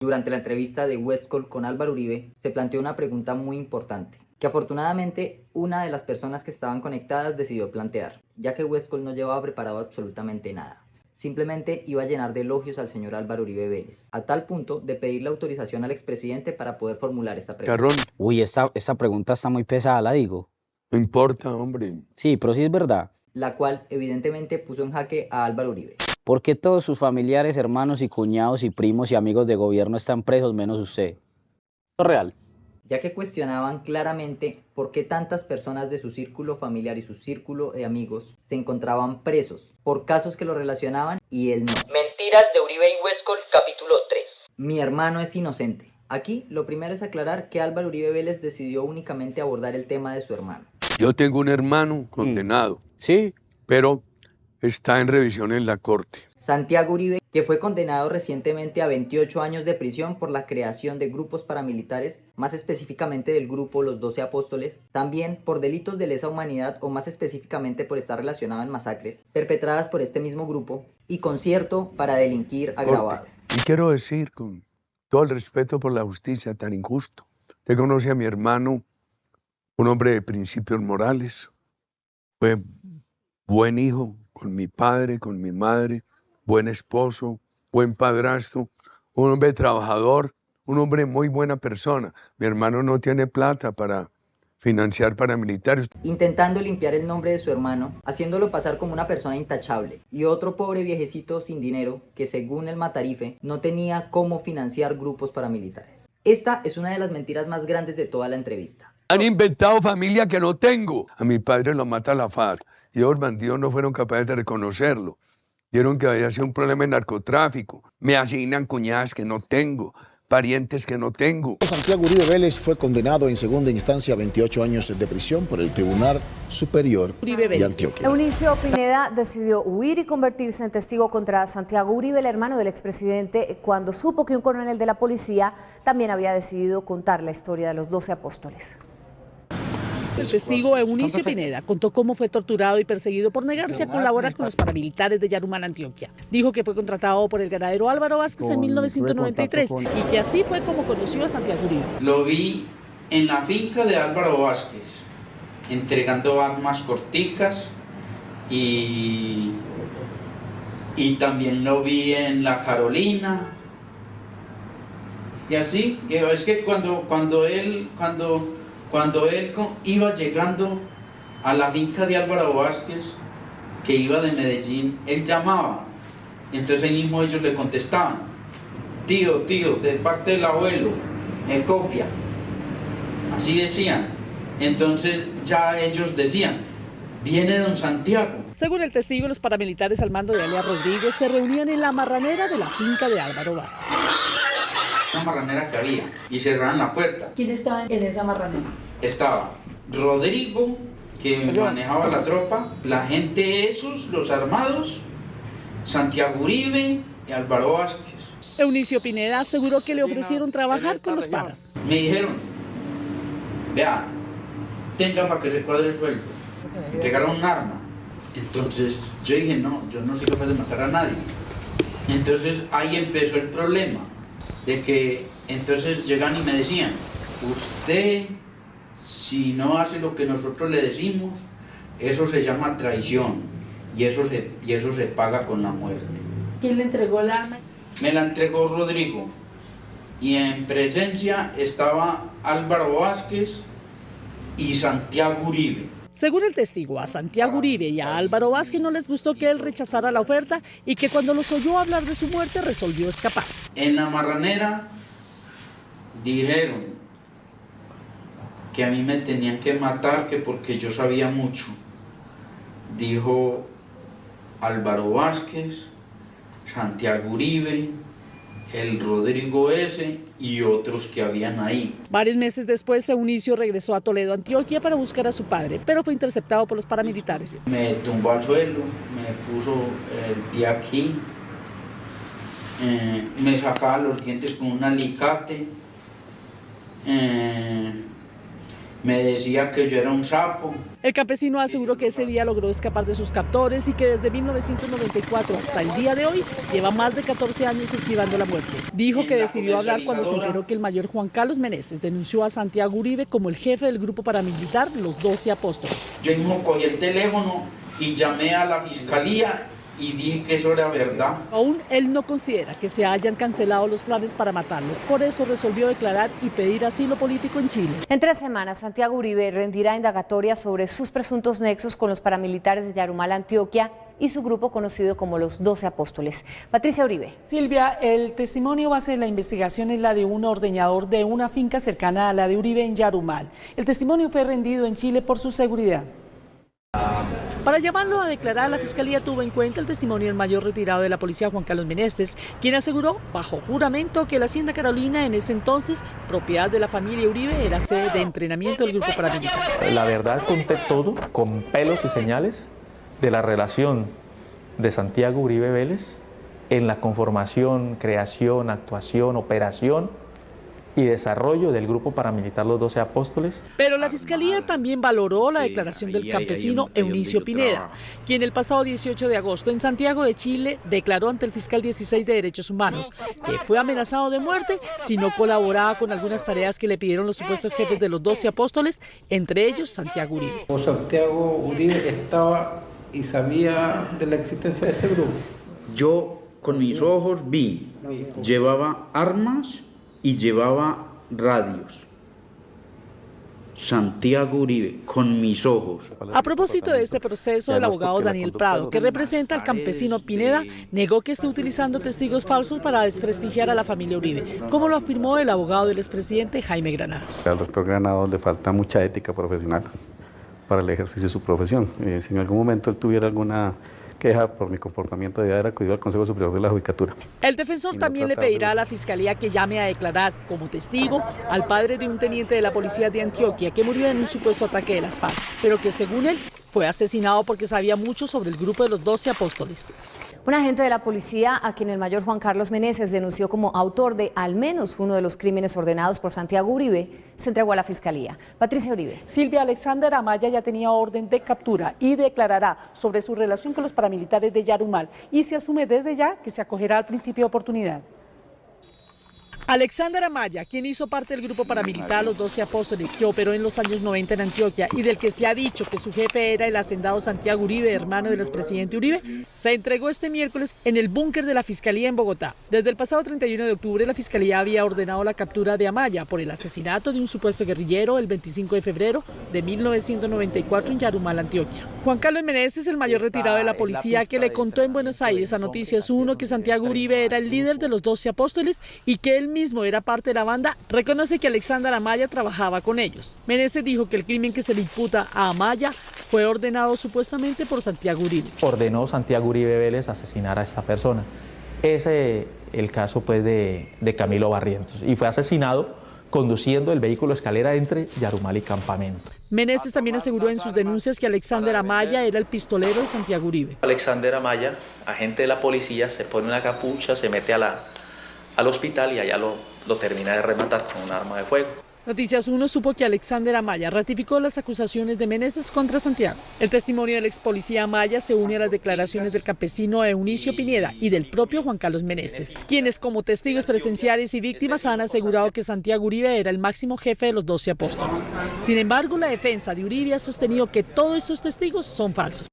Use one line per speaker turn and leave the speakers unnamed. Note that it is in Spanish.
Durante la entrevista de Westcol con Álvaro Uribe, se planteó una pregunta muy importante, que afortunadamente una de las personas que estaban conectadas decidió plantear, ya que Westcol no llevaba preparado absolutamente nada. Simplemente iba a llenar de elogios al señor Álvaro Uribe Vélez, a tal punto de pedirle autorización al expresidente para poder formular esta pregunta.
Carrón,
Uy, esta pregunta está muy pesada, la digo.
no importa, hombre.
Sí, pero sí es verdad.
La cual evidentemente puso en jaque a Álvaro Uribe.
¿Por qué todos sus familiares, hermanos y cuñados y primos y amigos de gobierno están presos menos usted? ¿Es real?
Ya que cuestionaban claramente por qué tantas personas de su círculo familiar y su círculo de amigos se encontraban presos por casos que lo relacionaban y él no. Mentiras de Uribe y Westcol, capítulo 3. Mi hermano es inocente. Aquí lo primero es aclarar que Álvaro Uribe Vélez decidió únicamente abordar el tema de su hermano.
Yo tengo un hermano condenado,
Sí.
pero está en revisión en la corte.
Santiago Uribe, que fue condenado recientemente a 28 años de prisión por la creación de grupos paramilitares, más específicamente del grupo Los 12 Apóstoles, también por delitos de lesa humanidad o más específicamente por estar relacionado en masacres perpetradas por este mismo grupo y concierto para delinquir agravado.
Y quiero decir, con todo el respeto por la justicia tan injusto, usted conoce a mi hermano, un hombre de principios morales, fue buen hijo con mi padre, con mi madre, buen esposo, buen padrastro, un hombre trabajador, un hombre muy buena persona. Mi hermano no tiene plata para financiar paramilitares.
Intentando limpiar el nombre de su hermano, haciéndolo pasar como una persona intachable, y otro pobre viejecito sin dinero que según el Matarife no tenía cómo financiar grupos paramilitares. Esta es una de las mentiras más grandes de toda la entrevista.
Han inventado familia que no tengo. A mi padre lo mata la FARC y los bandidos no fueron capaces de reconocerlo. Vieron que había sido un problema de narcotráfico. Me asignan cuñadas que no tengo, parientes que no tengo.
Santiago Uribe Vélez fue condenado en segunda instancia a 28 años de prisión por el Tribunal Superior de Antioquia.
Eunicio Pineda decidió huir y convertirse en testigo contra Santiago Uribe, el hermano del expresidente, cuando supo que un coronel de la policía también había decidido contar la historia de los 12 apóstoles.
El testigo Eunicio Pineda contó cómo fue torturado y perseguido por negarse a colaborar con los paramilitares de Yarumán, Antioquia. Dijo que fue contratado por el ganadero Álvaro Vázquez en 1993 y que así fue como conoció a Santiago Uribe.
Lo vi en la finca de Álvaro Vázquez, entregando armas corticas y también lo vi en la Carolina. Y así, es que cuando él iba llegando a la finca de Álvaro Vázquez, que iba de Medellín, él llamaba. Y entonces ahí mismo ellos le contestaban: tío, de parte del abuelo, me copia. Así decían. Entonces ya ellos decían: viene don Santiago.
Según el testigo, los paramilitares al mando de alias Rodrigo se reunían en la marranera de la finca de Álvaro Vázquez.
Una marranera que había y cerraban la puerta.
¿Quién estaba en esa marranera?
Estaba Rodrigo, que manejaba la tropa, la gente esos, los armados, Santiago Uribe y Álvaro Vázquez.
Eunicio Pineda aseguró que le ofrecieron trabajar con los paras.
Me dijeron: vea, tenga para que se cuadre el sueldo. Me entregaron un arma. Entonces yo dije: no, yo no soy capaz de matar a nadie. Entonces ahí empezó el problema, de que entonces llegan y me decían: usted, si no hace lo que nosotros le decimos, eso se llama traición y eso se paga con la muerte.
¿Quién le entregó el arma?
Me la entregó Rodrigo y en presencia estaba Álvaro Vázquez y Santiago Uribe.
Según el testigo, a Santiago Uribe y a Álvaro Vázquez no les gustó que él rechazara la oferta y que cuando los oyó hablar de su muerte resolvió escapar.
En la marranera dijeron que a mí me tenían que matar, que porque yo sabía mucho. Dijo Álvaro Vázquez, Santiago Uribe, el Rodrigo S. y otros que habían ahí.
Varios meses después, Eunicio regresó a Toledo, Antioquia, para buscar a su padre, pero fue interceptado por los paramilitares.
Me tumbó al suelo, me puso el pie aquí, me sacaba los dientes con un alicate me decía que yo era un sapo.
El campesino aseguró que ese día logró escapar de sus captores y que desde 1994 hasta el día de hoy lleva más de 14 años esquivando la muerte. Dijo que decidió hablar cuando se enteró que el mayor Juan Carlos Meneses denunció a Santiago Uribe como el jefe del grupo paramilitar Los 12 Apóstoles.
Yo mismo cogí el teléfono y llamé a la fiscalía y dije que eso era verdad.
Aún él no considera que se hayan cancelado los planes para matarlo. Por eso resolvió declarar y pedir asilo político en Chile.
En 3 semanas, Santiago Uribe rendirá indagatoria sobre sus presuntos nexos con los paramilitares de Yarumal, Antioquia, y su grupo conocido como los 12 Apóstoles. Patricia Uribe.
Silvia, el testimonio base de la investigación es la de un ordeñador de una finca cercana a la de Uribe en Yarumal. El testimonio fue rendido en Chile por su seguridad. Para llamarlo a declarar, la Fiscalía tuvo en cuenta el testimonio del mayor retirado de la policía, Juan Carlos Meneses, quien aseguró bajo juramento que la Hacienda Carolina, en ese entonces propiedad de la familia Uribe, era sede de entrenamiento del grupo paramilitar.
La verdad, conté todo con pelos y señales de la relación de Santiago Uribe Vélez en la conformación, creación, actuación, operación y desarrollo del grupo paramilitar Los 12 Apóstoles.
Pero la Fiscalía también valoró la declaración del campesino Eunicio Pineda, quien el pasado 18 de agosto en Santiago de Chile declaró ante el fiscal 16 de Derechos Humanos que fue amenazado de muerte si no colaboraba con algunas tareas que le pidieron los supuestos jefes de los 12 Apóstoles, entre ellos Santiago Uribe.
Santiago Uribe estaba y sabía de la existencia de ese grupo.
Yo con mis ojos vi, llevaba armas y llevaba radios. Santiago Uribe, con mis ojos.
A propósito de este proceso, el abogado Daniel Prado, que representa al campesino Pineda, negó que esté utilizando testigos falsos para desprestigiar a la familia Uribe, como lo afirmó el abogado del expresidente Jaime Granados.
Al doctor Granados le falta mucha ética profesional para el ejercicio de su profesión. Si en algún momento él tuviera alguna queja por mi comportamiento, de haber acudido al Consejo Superior de la Judicatura.
El defensor también le pedirá a la Fiscalía que llame a declarar como testigo al padre de un teniente de la policía de Antioquia que murió en un supuesto ataque de las FARC, pero que según él fue asesinado porque sabía mucho sobre el grupo de los 12 Apóstoles.
Un agente de la policía, a quien el mayor Juan Carlos Meneses denunció como autor de al menos uno de los crímenes ordenados por Santiago Uribe, se entregó a la Fiscalía. Patricia Uribe.
Silvia, Alexander Amaya ya tenía orden de captura y declarará sobre su relación con los paramilitares de Yarumal y se asume desde ya que se acogerá al principio de oportunidad. Alexander Amaya, quien hizo parte del grupo paramilitar Los 12 Apóstoles, que operó en los años 90 en Antioquia y del que se ha dicho que su jefe era el hacendado Santiago Uribe, hermano del expresidente Uribe, se entregó este miércoles en el búnker de la Fiscalía en Bogotá. Desde el pasado 31 de octubre, la Fiscalía había ordenado la captura de Amaya por el asesinato de un supuesto guerrillero el 25 de febrero de 1994 en Yarumal, Antioquia. Juan Carlos Meneses es el mayor retirado de la policía que le contó en Buenos Aires a Noticias 1 que Santiago Uribe era el líder de los 12 Apóstoles y que él mismo era parte de la banda. Reconoce que Alexander Amaya trabajaba con ellos. Meneses dijo que el crimen que se le imputa a Amaya fue ordenado supuestamente por Santiago Uribe.
Ordenó Santiago Uribe Vélez asesinar a esta persona. Ese el caso pues de Camilo Barrientos y fue asesinado conduciendo el vehículo escalera entre Yarumal y Campamento.
Meneses también aseguró en sus denuncias que Alexander Amaya era el pistolero de Santiago Uribe.
Alexander Amaya, agente de la policía, se pone una capucha, se mete al hospital y allá lo termina de rematar con un arma de fuego.
Noticias 1 supo que Alexander Amaya ratificó las acusaciones de Meneses contra Santiago. El testimonio del ex policía Amaya se une a las declaraciones del campesino Eunicio Pineda y del propio Juan Carlos Meneses, quienes como testigos presenciales y víctimas han asegurado que Santiago Uribe era el máximo jefe de los 12 Apóstoles. Sin embargo, la defensa de Uribe ha sostenido que todos esos testigos son falsos.